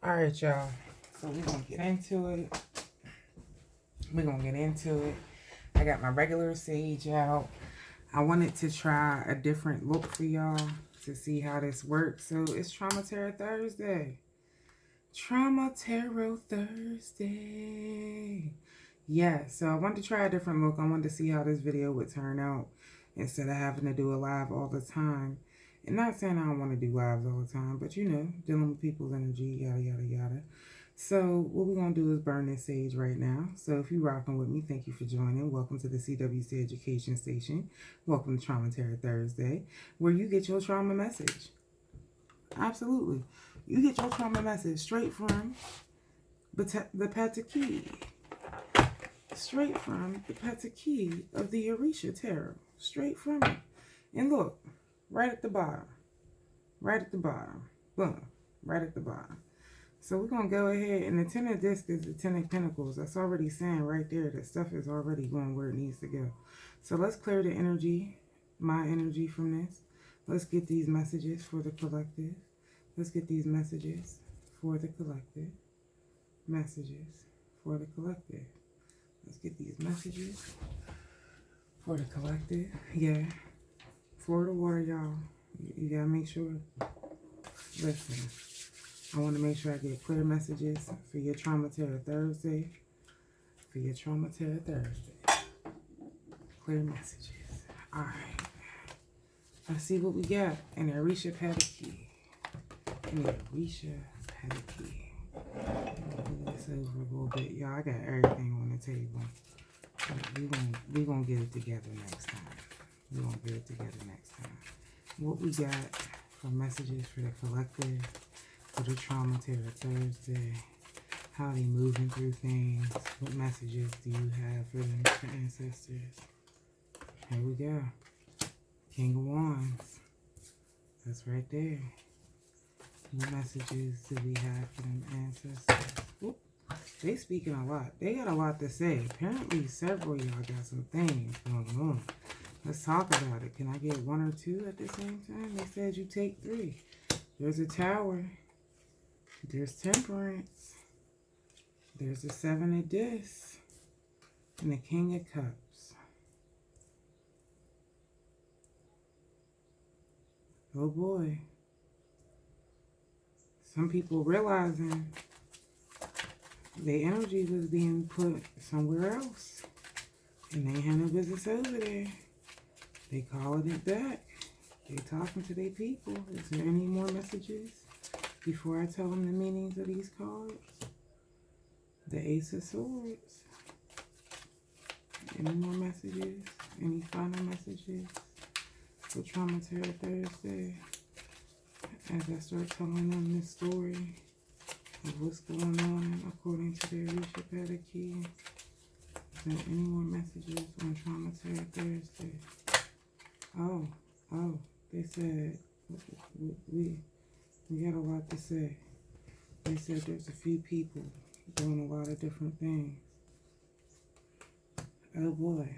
Alright, y'all. So we're going to get into it. I got my regular sage out. I wanted to try a different look for y'all to see how this works. So it's Trauma Tarot Thursday. Trauma Tarot Thursday. Yeah, so I wanted to try a different look. I wanted to see how this video would turn out instead of having to do a live all the time. And not saying I don't want to do lives all the time, but you know, dealing with people's energy, yada, yada, yada. So what we're going to do is burn this sage right now. So if you're rocking with me, thank you for joining. Welcome to the CWC Education Station. Welcome to Trauma Tarot Thursday, where you get your trauma message. Absolutely. You get your trauma message straight from the Patakis. Straight from the Patakis of the Orisha Tarot. Straight from it. And look, right at the bottom. Right at the bottom. Boom. Right at the bottom. So we're going to go ahead, and the Ten of Discs is the Ten of Pentacles. That's already saying right there that stuff is already going where it needs to go. So let's clear the energy, my energy from this. Let's get these messages for the collective. Let's get these messages for the collective. Messages for the collective. Let's get these messages for the collective. Yeah. Florida water, y'all. You got to make sure. Listen. I want to make sure I get clear messages for your Trauma Tarot Thursday. For your Trauma Tarot Thursday. Clear messages. Alright. Let's see what we got. An Orisha Pataki. An Orisha Pataki. Move this over a little bit. Y'all, I got everything on the table. We're gonna get it together next time. We're going to get it together next time. What we got for messages for the collective. For the Trauma Tarot Thursday, how they moving through things. What messages do you have for them, for ancestors? Here we go. King of Wands. That's right there. What messages do we have for them ancestors? Oop. They speaking a lot. They got a lot to say. Apparently several of y'all got some things going on. Let's talk about it. Can I get one or two at the same time? They said you take three. There's a Tower. There's Temperance. There's the Seven of Discs. And the King of Cups. Oh boy. Some people realizing their energy was being put somewhere else. And they had no business over there. They calling it back. They talking to their people. Is there any more messages? Before I tell them the meanings of these cards, the Ace of Swords. Any more messages? Any final messages for Trauma Tarot Thursday? As I start telling them this story of what's going on according to the Orisha Pataki. Is there any more messages on Trauma Tarot Thursday? Oh, they said we got a lot to say. They said there's a few people doing a lot of different things. Oh boy.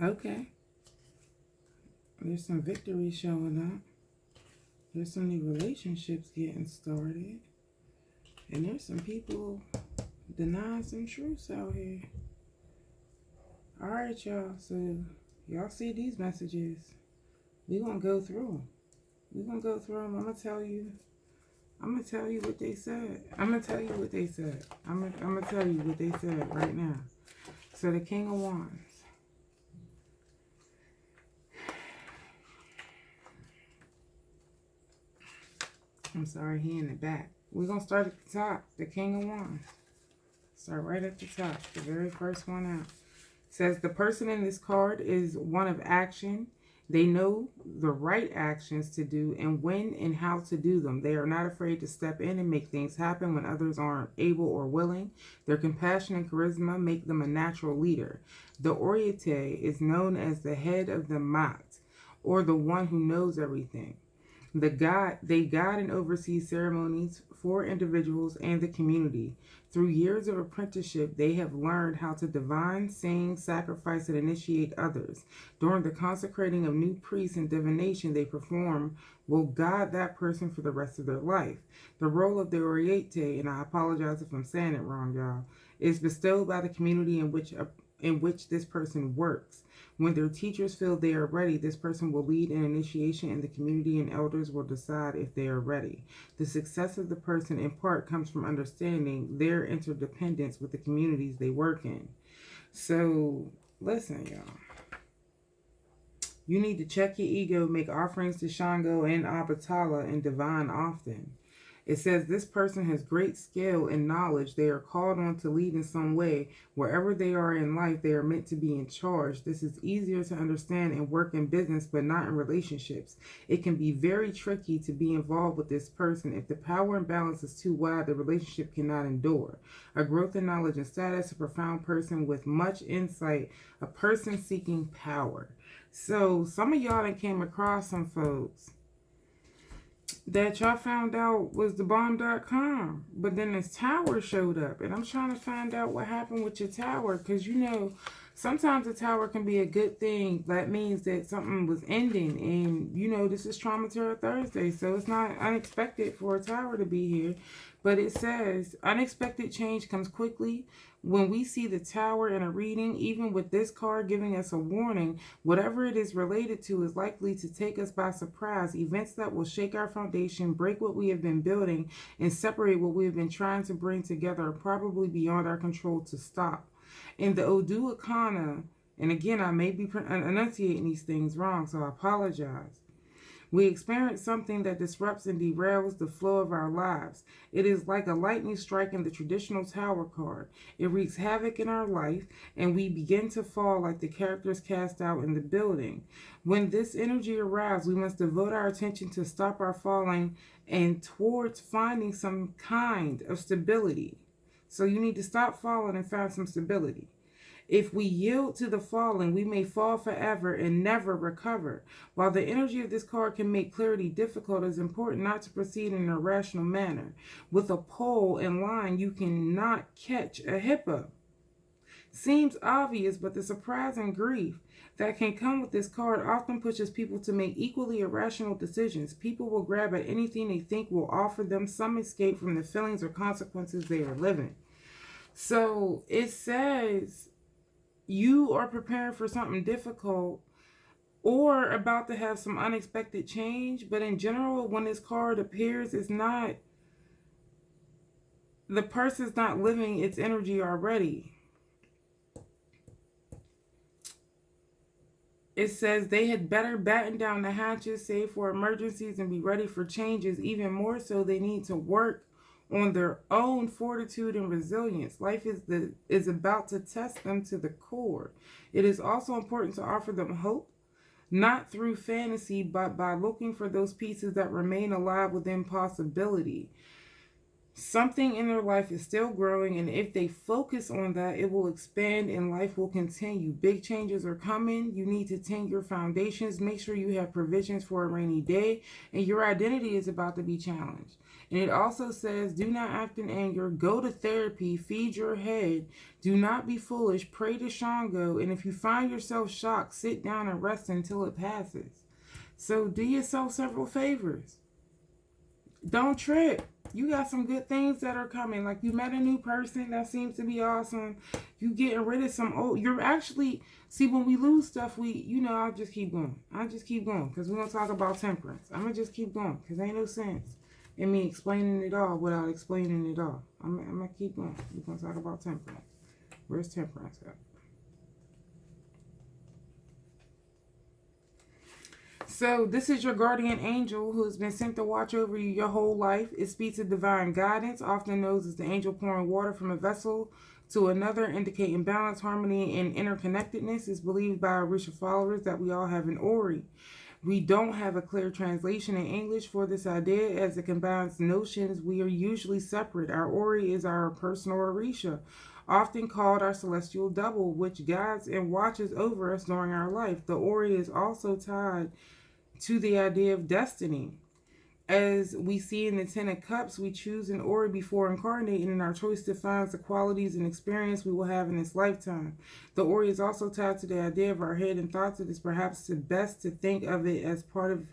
Okay. There's some victory showing up. There's some new relationships getting started. And there's some people denying some truths out here. Alright, y'all. So, y'all see these messages. We're going to go through them. We're going to go through them. I'm going to tell you what they said. I'm going to tell you what they said. I'm going to tell you what they said right now. So the King of Wands. I'm sorry, he in the back. We're going to start at the top. The King of Wands. Start right at the top. The very first one out. Says the person in this card is one of action. They know the right actions to do and when and how to do them. They are not afraid to step in and make things happen when others aren't able or willing. Their compassion and charisma make them a natural leader. The Oriente is known as the head of the Mat, or the one who knows everything. They guide and oversee ceremonies for individuals and the community. Through years of apprenticeship, they have learned how to divine, sing, sacrifice, and initiate others. During the consecrating of new priests and divination they perform will guide that person for the rest of their life. The role of the Oriente, and I apologize if I'm saying it wrong, y'all, is bestowed by the community in which this person works. When their teachers feel they are ready, this person will lead an initiation and the community and elders will decide if they are ready. The success of the person in part comes from understanding their interdependence with the communities they work in. So, listen, y'all. You need to check your ego, make offerings to Shango and Abatala and divine often. It says this person has great skill and knowledge. They are called on to lead in some way. Wherever they are in life, they are meant to be in charge. This is easier to understand and work in business, but not in relationships. It can be very tricky to be involved with this person. If the power imbalance is too wide, the relationship cannot endure. A growth in knowledge and status, a profound person with much insight, a person seeking power. So some of y'all that came across some folks that y'all found out was the bomb.com, but then this tower showed up, and I'm trying to find out what happened with your tower, because sometimes a tower can be a good thing. That means that something was ending, and this is Trauma Terror Thursday, so it's not unexpected for a tower to be here. But it says unexpected change comes quickly. When we see the tower in a reading, even with this card giving us a warning, whatever it is related to is likely to take us by surprise. Events that will shake our foundation, break what we have been building, and separate what we have been trying to bring together are probably beyond our control to stop. In the Odu Akana, and again, I may be enunciating these things wrong, so I apologize. We experience something that disrupts and derails the flow of our lives. It is like a lightning strike in the traditional tower card. It wreaks havoc in our life, and we begin to fall like the characters cast out in the building. When this energy arrives, we must devote our attention to stop our falling and towards finding some kind of stability. So you need to stop falling and find some stability. If we yield to the falling, we may fall forever and never recover. While the energy of this card can make clarity difficult, it is important not to proceed in an irrational manner. With a pole and line, you cannot catch a hippo. Seems obvious, but the surprise and grief that can come with this card often pushes people to make equally irrational decisions. People will grab at anything they think will offer them some escape from the feelings or consequences they are living. So it says you are preparing for something difficult or about to have some unexpected change, but in general, when this card appears, the person's not living its energy already. It says they had better batten down the hatches, save for emergencies, and be ready for changes. Even more so, they need to work on their own fortitude and resilience. Life is about to test them to the core. It is also important to offer them hope, not through fantasy, but by looking for those pieces that remain alive within possibility. Something in their life is still growing, and if they focus on that, it will expand and life will continue. Big changes are coming. You need to tend your foundations. Make sure you have provisions for a rainy day, and your identity is about to be challenged. And it also says, do not act in anger. Go to therapy. Feed your head. Do not be foolish. Pray to Shango. And if you find yourself shocked, sit down and rest until it passes. So do yourself several favors. Don't trip. You got some good things that are coming. Like you met a new person that seems to be awesome. You getting rid of some old. You're actually, see, when we lose stuff, I'll just keep going. I'll just keep going because we're going to talk about temperance. I'm going to just keep going because ain't no sense in me explaining it all without explaining it all. I'm going to keep going. We're going to talk about temperance. Where's temperance at? So this is your guardian angel who has been sent to watch over you your whole life. It speaks of divine guidance, often known as the angel pouring water from a vessel to another, indicating balance, harmony, and interconnectedness. It's believed by Orisha followers that we all have an Ori. We don't have a clear translation in English for this idea as it combines notions. We are usually separate. Our Ori is our personal Orisha, often called our celestial double, which guides and watches over us during our life. The Ori is also tied to the idea of destiny. As we see in the Ten of Cups, we choose an Ori before incarnating, and our choice defines the qualities and experience we will have in this lifetime. The Ori is also tied to the idea of our head and thoughts. It is perhaps the best to think of it as part of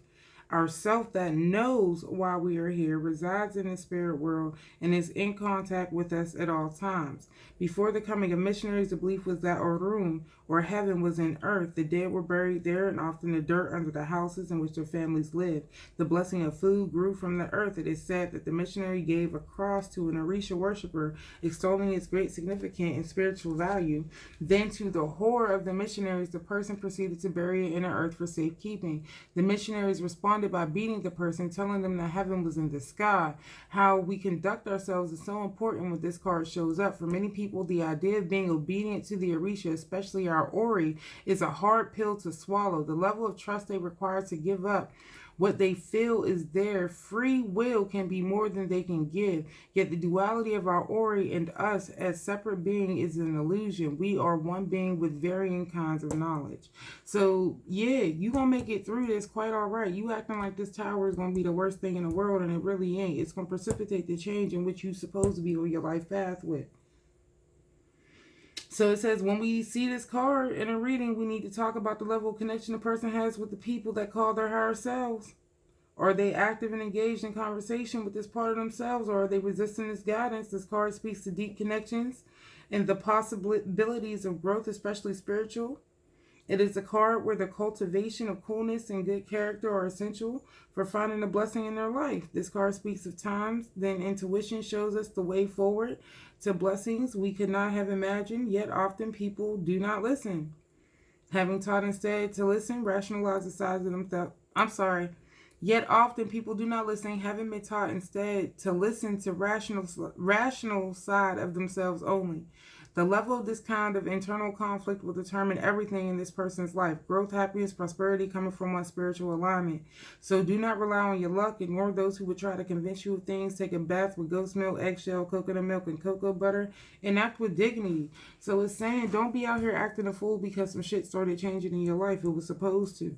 ourself that knows why we are here, resides in the spirit world, and is in contact with us at all times. Before the coming of missionaries, the belief was that Orun, or heaven, was in earth. The dead were buried there, and often the dirt under the houses in which their families lived. The blessing of food grew from the earth. It is said that the missionary gave a cross to an Orisha worshiper, extolling its great significance and spiritual value. Then, to the horror of the missionaries, the person proceeded to bury it in the earth for safekeeping. The missionaries responded by beating the person, telling them that heaven was in the sky. How we conduct ourselves is so important when this card shows up. For many people, the idea of being obedient to the Orisha, especially our Ori, is a hard pill to swallow. The level of trust they require to give up what they feel is their free will can be more than they can give. Yet the duality of our Ori and us as separate beings is an illusion. We are one being with varying kinds of knowledge. So yeah, you gonna make it through this quite all right. You acting like this tower is gonna be the worst thing in the world, and it really ain't. It's gonna precipitate the change in which you're supposed to be on your life path with. So it says, when we see this card in a reading, we need to talk about the level of connection a person has with the people that call their higher selves. Are they active and engaged in conversation with this part of themselves, or are they resisting this guidance? This card speaks to deep connections and the possibilities of growth, especially spiritual. It is a card where the cultivation of coolness and good character are essential for finding a blessing in their life. This card speaks of times, then intuition shows us the way forward to blessings we could not have imagined, yet often people do not listen. Having taught instead to listen, rationalize the size of themselves. Yet often people do not listen, having been taught instead to listen to rational side of themselves only. The level of this kind of internal conflict will determine everything in this person's life. Growth, happiness, prosperity coming from one's spiritual alignment. So do not rely on your luck. Ignore those who would try to convince you of things. Take a bath with ghost milk, eggshell, coconut milk, and cocoa butter, and act with dignity. So it's saying don't be out here acting a fool because some shit started changing in your life. It was supposed to.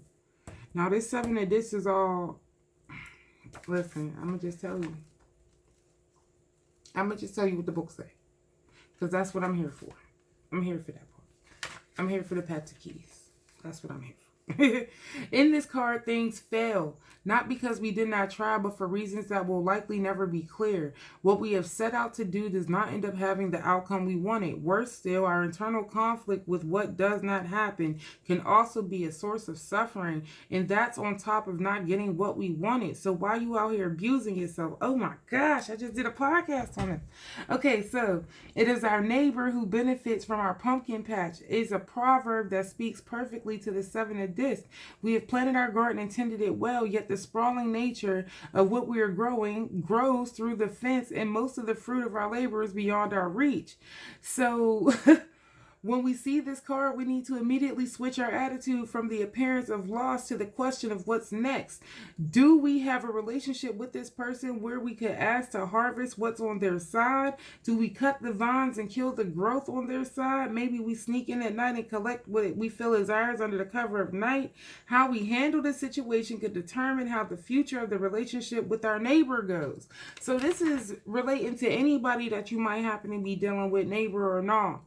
Now this 7 of this is all... Listen, I'm going to just tell you. I'm going to just tell you what the book say. Because that's what I'm here for. I'm here for that part. I'm here for the Patakis. That's what I'm here for. In this card, things fail. Not because we did not try, but for reasons that will likely never be clear. What we have set out to do does not end up having the outcome we wanted. Worse still, our internal conflict with what does not happen can also be a source of suffering. And that's on top of not getting what we wanted. So why are you out here abusing yourself? Oh my gosh, I just did a podcast on it. Okay, so it is our neighbor who benefits from our pumpkin patch. It's a proverb that speaks perfectly to the 7 of discs. We have planted our garden and tended it well, yet the sprawling nature of what we are growing grows through the fence, and most of the fruit of our labor is beyond our reach. So when we see this card, we need to immediately switch our attitude from the appearance of loss to the question of what's next. Do we have a relationship with this person where we could ask to harvest what's on their side? Do we cut the vines and kill the growth on their side? Maybe we sneak in at night and collect what we feel is ours under the cover of night. How we handle the situation could determine how the future of the relationship with our neighbor goes. So this is relating to anybody that you might happen to be dealing with, neighbor or not.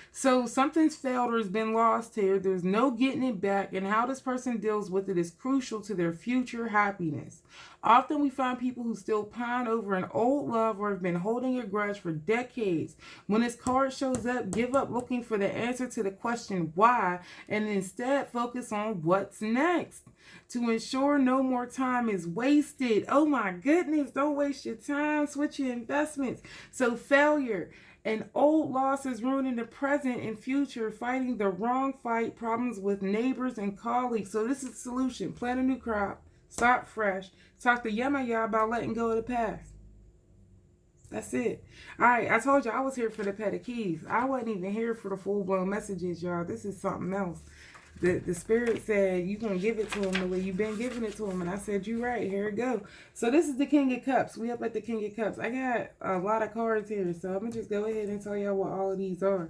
So something's failed or has been lost here. There's no getting it back, and how this person deals with it is crucial to their future happiness. Often we find people who still pine over an old love or have been holding a grudge for decades. When this card shows up, give up looking for the answer to the question why, and instead focus on what's next. To ensure no more time is wasted. Oh my goodness, don't waste your time. Switch your investments. So failure and old losses ruining the present and future, fighting the wrong fight, problems with neighbors and colleagues. So this is the solution. Plant a new crop. Start fresh. Talk to Yamaya about letting go of the past. That's it. All right, I told you I was here for the Patakis. I wasn't even here for the full-blown messages, y'all. This is something else. The spirit said, you're going to give it to him the way you've been giving it to him. And I said, you're right. Here it go. So this is the King of Cups. We up at the King of Cups. I got a lot of cards here. So I'm going to just go ahead and tell y'all what all of these are.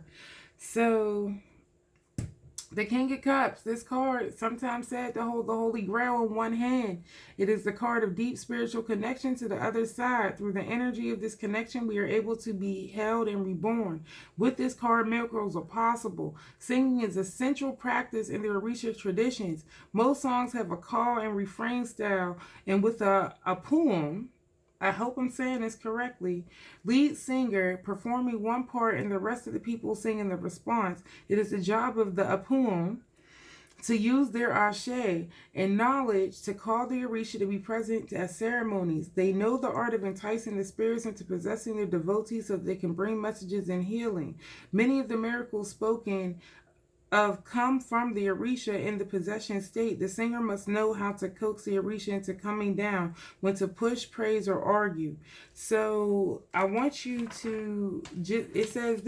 So The King of Cups, this card, sometimes said to hold the Holy Grail in one hand. It is the card of deep spiritual connection to the other side. Through the energy of this connection, we are able to be held and reborn. With this card, miracles are possible. Singing is a central practice in the Orisha traditions. Most songs have a call and refrain style, and with a poem, I hope I'm saying this correctly, lead singer performing one part and the rest of the people singing the response. It is the job of the Apun to use their ashe and knowledge to call the Orisha to be present at ceremonies. They know the art of enticing the spirits into possessing their devotees so that they can bring messages and healing. Many of the miracles spoken of come from the Orisha in the possession state. The singer must know how to coax the Orisha into coming down, when to push, praise, or argue. So I want you to it says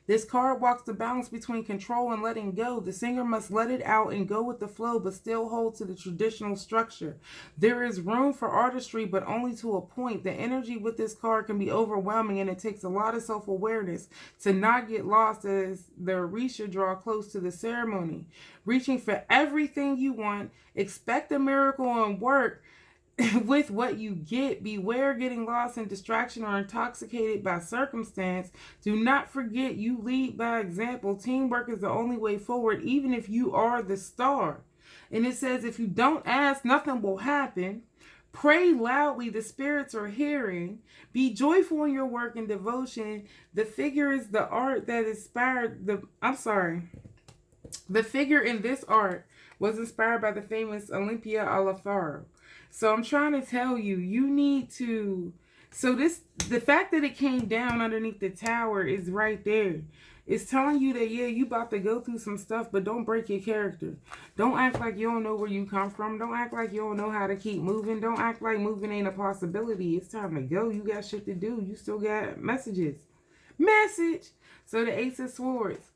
this card walks the balance between control and letting go. The singer must let it out and go with the flow, but still hold to the traditional structure. There is room for artistry, but only to a point. The energy with this card can be overwhelming, and it takes a lot of self-awareness to not get lost as the Orisha draw close to the ceremony. Reaching for everything you want, expect a miracle and work with what you get. Beware getting lost in distraction or intoxicated by circumstance. Do not forget you lead by example. Teamwork is the only way forward, even if you are the star. And it says, if you don't ask, nothing will happen. Pray loudly, the spirits are hearing. Be joyful in your work and devotion. The figure is the art that inspired the figure in this art was inspired by the famous Olympia Alfaro. So I'm trying to tell you, you need to, the fact that it came down underneath the tower is right there. It's telling you that, yeah, you about to go through some stuff, but don't break your character. Don't act like you don't know where you come from. Don't act like you don't know how to keep moving. Don't act like moving ain't a possibility. It's time to go. You got shit to do. You still got messages. So the Ace of Swords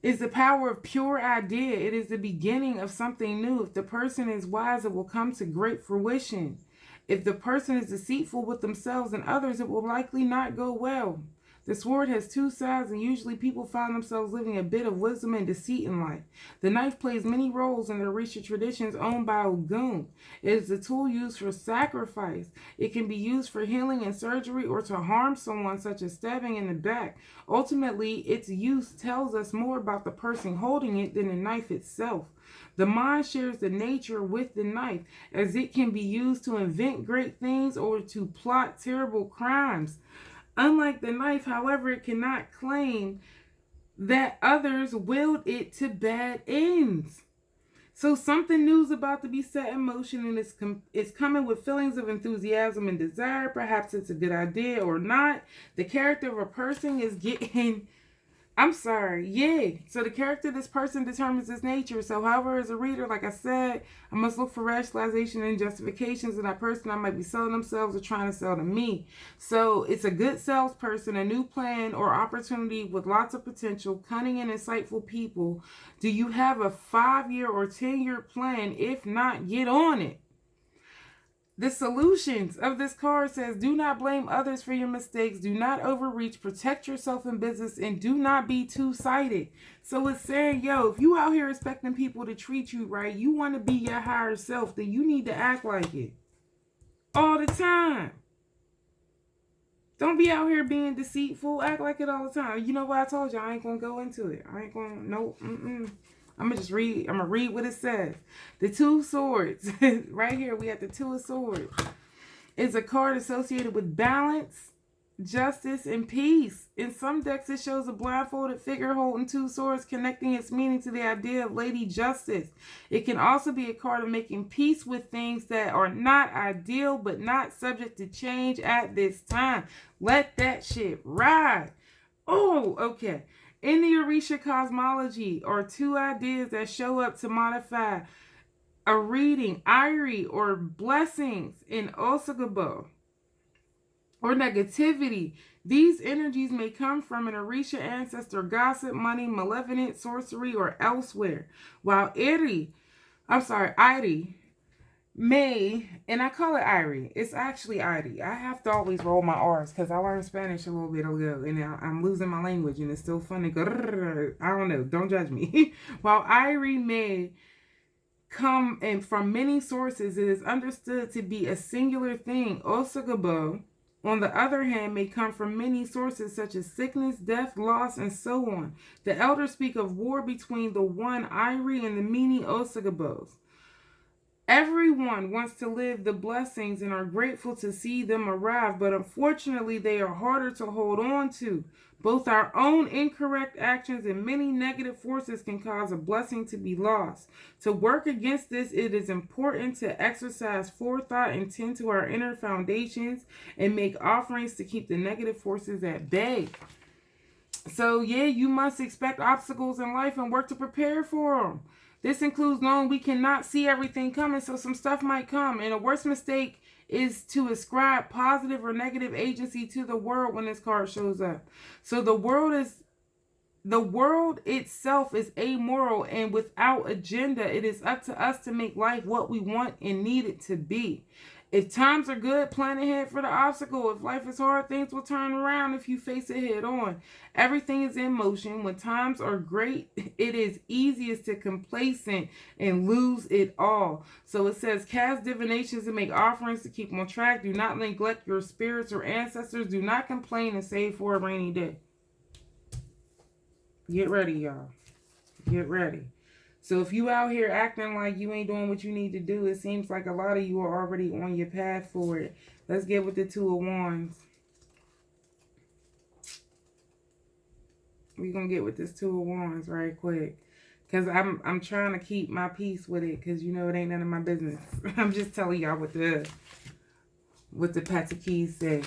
is the power of pure idea. It is the beginning of something new. If the person is wise, it will come to great fruition. If the person is deceitful with themselves and others, it will likely not go well. The sword has two sides, and usually people find themselves living a bit of wisdom and deceit in life. The knife plays many roles in the Orisha traditions owned by Ogun. It is a tool used for sacrifice. It can be used for healing and surgery or to harm someone, such as stabbing in the back. Ultimately, its use tells us more about the person holding it than the knife itself. The mind shares the nature with the knife, as it can be used to invent great things or to plot terrible crimes. Unlike the knife, however, it cannot claim that others willed it to bad ends. So something new is about to be set in motion, and it's coming with feelings of enthusiasm and desire. Perhaps it's a good idea or not. The character of a person is getting... So the character of this person determines its nature. So however, as a reader, like I said, I must look for rationalization and justifications in that person that might be selling themselves or trying to sell to me. So it's a good salesperson, a new plan or opportunity with lots of potential, cunning and insightful people. Do you have a 5-year or 10-year plan? If not, get on it. The solutions of this card says, do not blame others for your mistakes. Do not overreach. Protect yourself in business, and do not be two-sided. So it's saying, yo, if you out here expecting people to treat you right, you want to be your higher self, then you need to act like it all the time. Don't be out here being deceitful. Act like it all the time. You know what I told you? I ain't going to go into it. I ain't going to, nope. I'm going to read. I'm going to read what it says. The Two Swords. Right here, we have the Two of Swords. It's a card associated with balance, justice, and peace. In some decks, it shows a blindfolded figure holding two swords, connecting its meaning to the idea of Lady Justice. It can also be a card of making peace with things that are not ideal, but not subject to change at this time. Let that shit ride. Oh, okay. In the Orisha cosmology are two ideas that show up to modify a reading, Irie, or blessings in Osagabo, or negativity. These energies may come from an Orisha ancestor, gossip, money, malevolent, sorcery, or elsewhere. While Iri May, and I call it Irie. It's actually Irie. I have to always roll my R's because I learned Spanish a little bit ago, and I'm losing my language, and it's still fun to go. I don't know. Don't judge me. While Irie may come and from many sources, it is understood to be a singular thing. Osagabo, on the other hand, may come from many sources such as sickness, death, loss, and so on. The elders speak of war between the one Irie and the many Osagabos. Everyone wants to live the blessings and are grateful to see them arrive, but unfortunately, they are harder to hold on to. Both our own incorrect actions and many negative forces can cause a blessing to be lost. To work against this, it is important to exercise forethought and tend to our inner foundations and make offerings to keep the negative forces at bay. So, yeah, you must expect obstacles in life and work to prepare for them. This includes knowing we cannot see everything coming, so some stuff might come. And a worst mistake is to ascribe positive or negative agency to the world when this card shows up. So the world itself is amoral and without agenda. It is up to us to make life what we want and need it to be. If times are good, plan ahead for the obstacle. If life is hard, things will turn around if you face it head on. Everything is in motion. When times are great, it is easiest to complacent and lose it all. So it says, cast divinations and make offerings to keep on track. Do not neglect your spirits or ancestors. Do not complain and save for a rainy day. Get ready, y'all. Get ready. So if you out here acting like you ain't doing what you need to do, it seems like a lot of you are already on your path for it. Let's get with the Two of Wands. We're going to get with this Two of Wands right quick. Because I'm trying to keep my peace with it. Because, you know, it ain't none of my business. I'm just telling y'all what the Patakis say.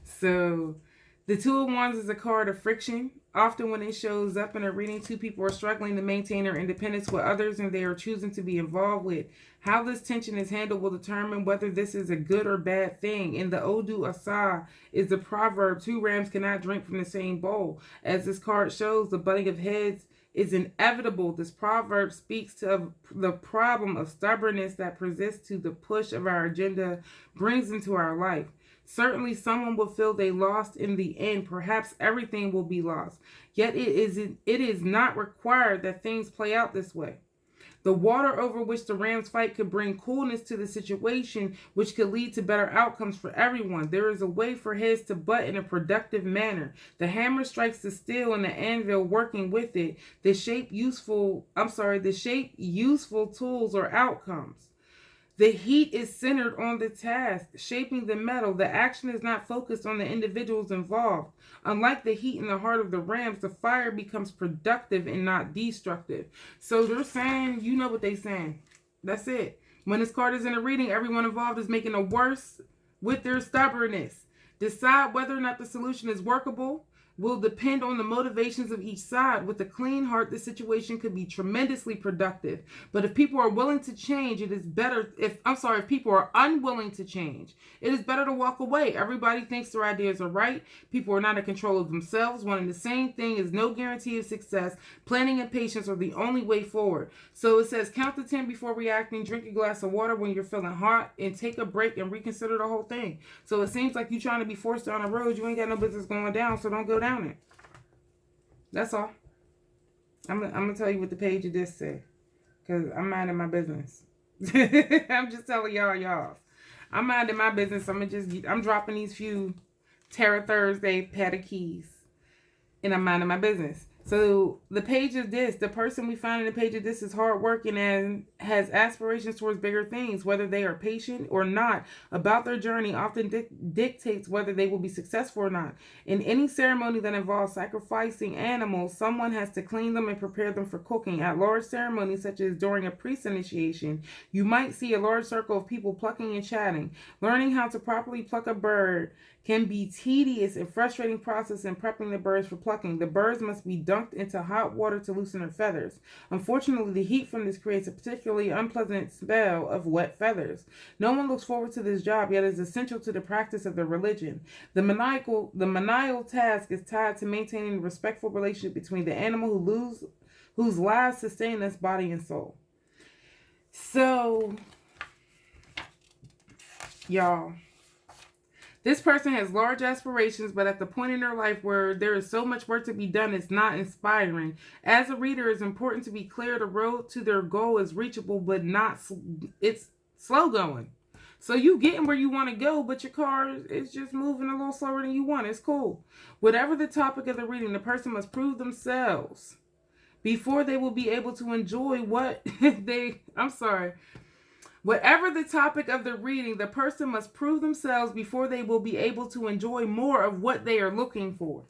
So, the Two of Wands is a card of friction. Often when it shows up in a reading, two people are struggling to maintain their independence with others and they are choosing to be involved with. How this tension is handled will determine whether this is a good or bad thing. In the Odu Asa is the proverb, two rams cannot drink from the same bowl. As this card shows, the butting of heads is inevitable. This proverb speaks to the problem of stubbornness that persists to the push of our agenda brings into our life. Certainly someone will feel they lost in the end. Perhaps everything will be lost. Yet it is not required that things play out this way. The water over which the rams fight could bring coolness to the situation, which could lead to better outcomes for everyone. There is a way for heads to butt in a productive manner. The hammer strikes the steel and the anvil working with it. The shape useful tools or outcomes. The heat is centered on the task, shaping the metal. The action is not focused on the individuals involved. Unlike the heat in the heart of the rams, the fire becomes productive and not destructive. So they're saying, you know what they're saying. That's it. When this card is in a reading, everyone involved is making it worse with their stubbornness. Decide whether or not the solution is workable will depend on the motivations of each side. With a clean heart, the situation could be tremendously productive. But if people are willing to change, it is better if people are unwilling to change, it is better to walk away. Everybody thinks their ideas are right. People are not in control of themselves. Wanting the same thing is no guarantee of success. Planning and patience are the only way forward. So it says, count to 10 before reacting, drink a glass of water when you're feeling hot, and take a break and reconsider the whole thing. So it seems like you're trying to be forced down a road you ain't got no business going down, so don't go down it. That's all. I'm gonna tell you what the page of this say, because I'm minding my business. I'm just telling y'all. I'm minding my business. I'm dropping these few Terror Thursday Patakis, and I'm minding my business. So the page of this, the person we find in the page of this is hardworking and has aspirations towards bigger things. Whether they are patient or not about their journey often dictates whether they will be successful or not. In any ceremony that involves sacrificing animals, someone has to clean them and prepare them for cooking. At large ceremonies, such as during a priest initiation, you might see a large circle of people plucking and chatting. Learning how to properly pluck a bird can be tedious and frustrating process in prepping the birds for plucking. The birds must be dunked into hot water to loosen their feathers. Unfortunately, the heat from this creates a particularly unpleasant smell of wet feathers. No one looks forward to this job, yet it is essential to the practice of their religion. The menial task is tied to maintaining a respectful relationship between the animal whose lives sustain this body and soul. So Y'all, this person has large aspirations, but at the point in their life where there is so much work to be done, it's not inspiring. As a reader, it's important to be clear the road to their goal is reachable, but it's slow going. So you getting where you want to go, but your car is just moving a little slower than you want. It's cool. Whatever the topic of the reading, the person must prove themselves before they will be able to enjoy Whatever the topic of the reading, the person must prove themselves before they will be able to enjoy more of what they are looking for.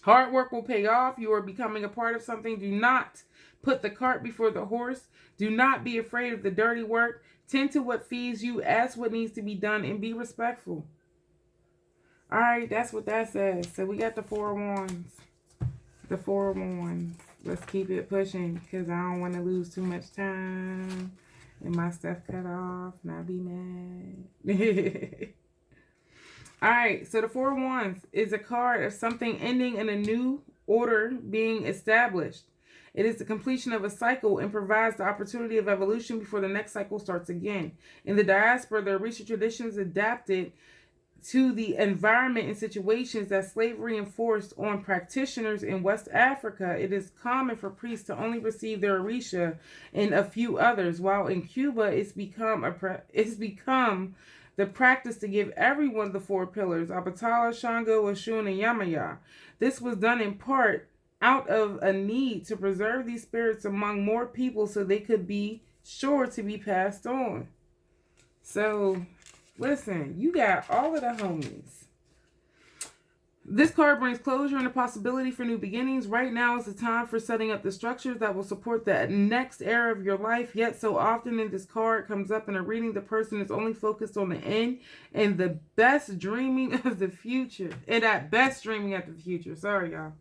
Hard work will pay off. You are becoming a part of something. Do not put the cart before the horse. Do not be afraid of the dirty work. Tend to what feeds you. Ask what needs to be done and be respectful. All right, that's what that says. So we got the 4 of Wands. The 4 of Wands. Let's keep it pushing because I don't want to lose too much time. And my stuff cut off, and I'll be mad. Alright, so the 4 of Wands is a card of something ending and a new order being established. It is the completion of a cycle and provides the opportunity of evolution before the next cycle starts again. In the diaspora, the Orisha traditions adapted to the environment and situations that slavery enforced on practitioners in West Africa. It is common for priests to only receive their Orisha and a few others, while in Cuba it's become the practice to give everyone the 4 pillars: Abatala, Shango, Oshun, and Yamaya. This was done in part out of a need to preserve these spirits among more people so they could be sure to be passed on. So listen, you got all of the homies. This card brings closure and a possibility for new beginnings. Right now is the time for setting up the structures that will support the next era of your life. Yet so often in this card comes up in a reading, the person is only focused on the end and the best dreaming of the future. And at best dreaming of the future. Sorry, y'all.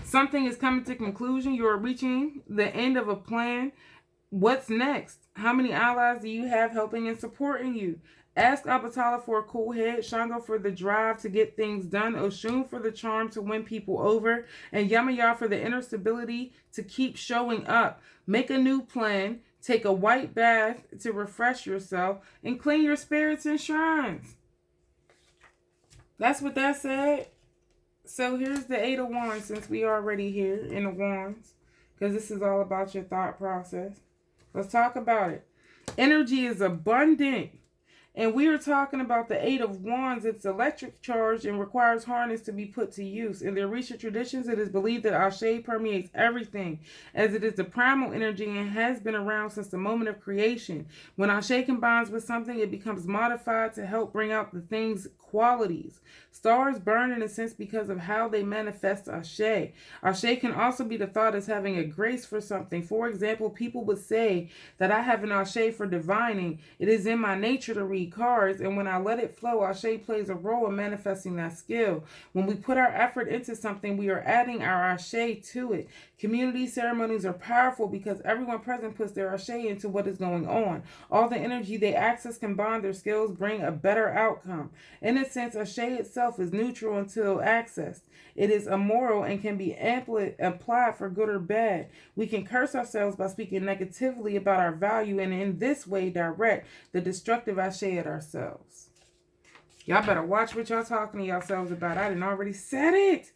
Something is coming to conclusion. You are reaching the end of a plan. What's next? How many allies do you have helping and supporting you? Ask Abatala for a cool head, Shango for the drive to get things done, Oshun for the charm to win people over, and Yamaya for the inner stability to keep showing up. Make a new plan, take a white bath to refresh yourself, and clean your spirits and shrines. That's what that said. So here's the 8 of Wands, since we already here in the Wands, because this is all about your thought process. Let's talk about it. Energy is abundant. And we are talking about the 8 of Wands. It's electric charged and requires harness to be put to use. In the Orisha traditions, it is believed that Ashe permeates everything, as it is the primal energy and has been around since the moment of creation. When Ashe combines with something, it becomes modified to help bring out the thing's qualities. Stars burn in a sense because of how they manifest Ashe. Ashe can also be the thought as having a grace for something. For example, people would say that I have an Ashe for divining. It is in my nature to read cards, and when I let it flow, Ashe plays a role in manifesting that skill. When we put our effort into something, we are adding our Ashe to it. Community ceremonies are powerful because everyone present puts their Ashe into what is going on. All the energy they access combined their skills bring a better outcome. In a sense, Ashe itself is neutral until accessed. It is immoral and can be applied for good or bad. We can curse ourselves by speaking negatively about our value and in this way direct the destructive Ashe at ourselves. Y'all better watch what y'all talking to yourselves about. I didn't already said it.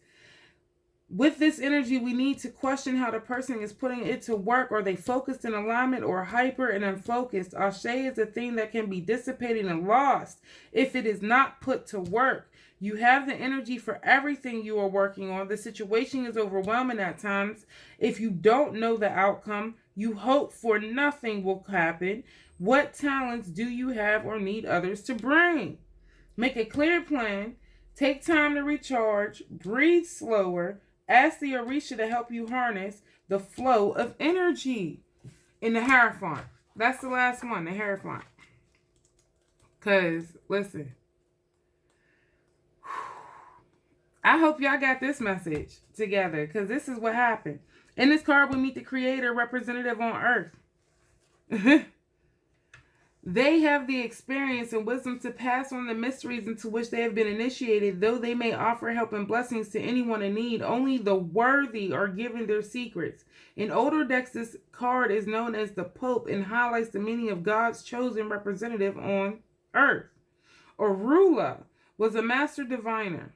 With this energy, we need to question how the person is putting it to work. Are they focused in alignment or hyper and unfocused? Ashe is a thing that can be dissipated and lost if it is not put to work. You have the energy for everything you are working on. The situation is overwhelming at times. If you don't know the outcome, you hope for nothing will happen. What talents do you have or need others to bring? Make a clear plan. Take time to recharge. Breathe slower. Ask the Orisha to help you harness the flow of energy. In the Hierophant. That's the last one, the Hierophant. Because, listen. I hope y'all got this message together. Because this is what happened. In this card, we meet the Creator representative on Earth. They have the experience and wisdom to pass on the mysteries into which they have been initiated, though they may offer help and blessings to anyone in need. Only the worthy are given their secrets. In older decks, this card is known as the Pope and highlights the meaning of God's chosen representative on earth. Orula was a master diviner.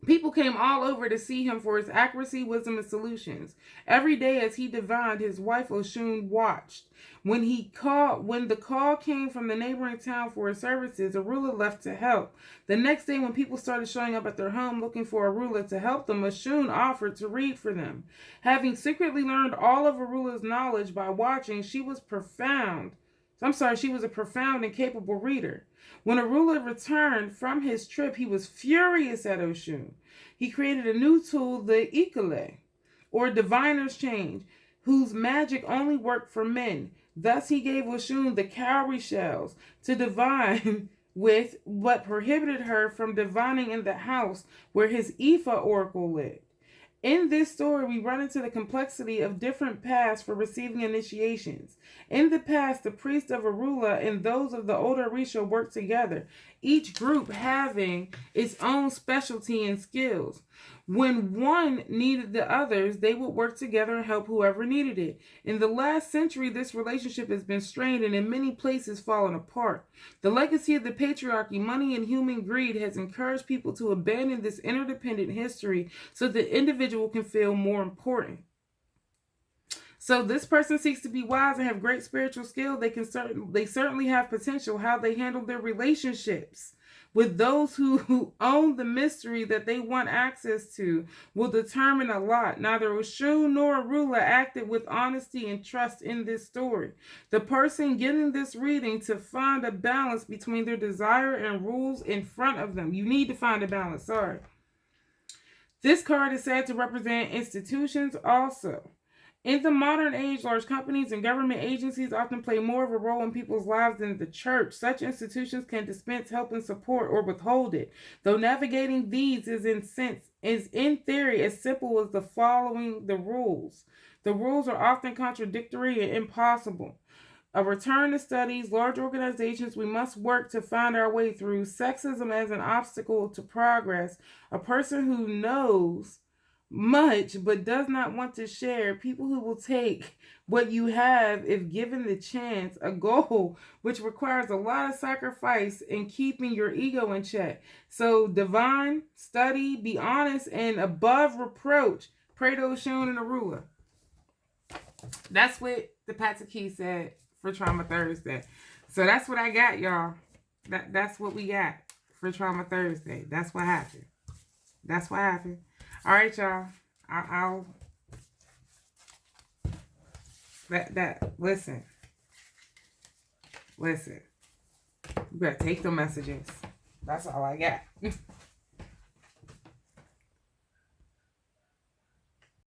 People came all over to see him for his accuracy, wisdom, and solutions. Every day as he divined, his wife Oshun watched. When the call came from the neighboring town for his services, Orula left to help. The next day when people started showing up at their home looking for Orula to help them, Oshun offered to read for them. Having secretly learned all of Orula's knowledge by watching, she was a profound and capable reader. When Orula returned from his trip, he was furious at Oshun. He created a new tool, the Ikele, or diviner's change, whose magic only worked for men. Thus he gave Oshun the cowrie shells to divine with, but prohibited her from divining in the house where his Ifa oracle lived. In this story, we run into the complexity of different paths for receiving initiations. In the past, the priest of Orula and those of the older Orisha worked together, each group having its own specialty and skills. When one needed the others, they would work together and help whoever needed it. In the last century, this relationship has been strained and in many places fallen apart. The legacy of the patriarchy, money, and human greed has encouraged people to abandon this interdependent history so the individual can feel more important. So this person seeks to be wise and have great spiritual skill. They certainly have potential. How they handle their relationships with those who own the mystery that they want access to will determine a lot. Neither Oshun nor Orula acted with honesty and trust in this story. The person getting this reading to find a balance between their desire and rules in front of them. You need to find a balance. Sorry. This card is said to represent institutions also. In the modern age, large companies and government agencies often play more of a role in people's lives than the church. Such institutions can dispense help and support or withhold it, though navigating these is in theory as simple as the following the rules. The rules are often contradictory and impossible. A return to studies, large organizations we must work to find our way through, sexism as an obstacle to progress, a person who knows much but does not want to share, people who will take what you have if given the chance, a goal which requires a lot of sacrifice and keeping your ego in check. So divine, study, be honest, and above reproach, pray to Oshun and Orula. That's what the Patakis said for Trauma Thursday. So that's what I got, y'all. That's what we got for Trauma Thursday. That's what happened. That's what happened. All right, y'all. I'll listen. You better take the messages. That's all I got.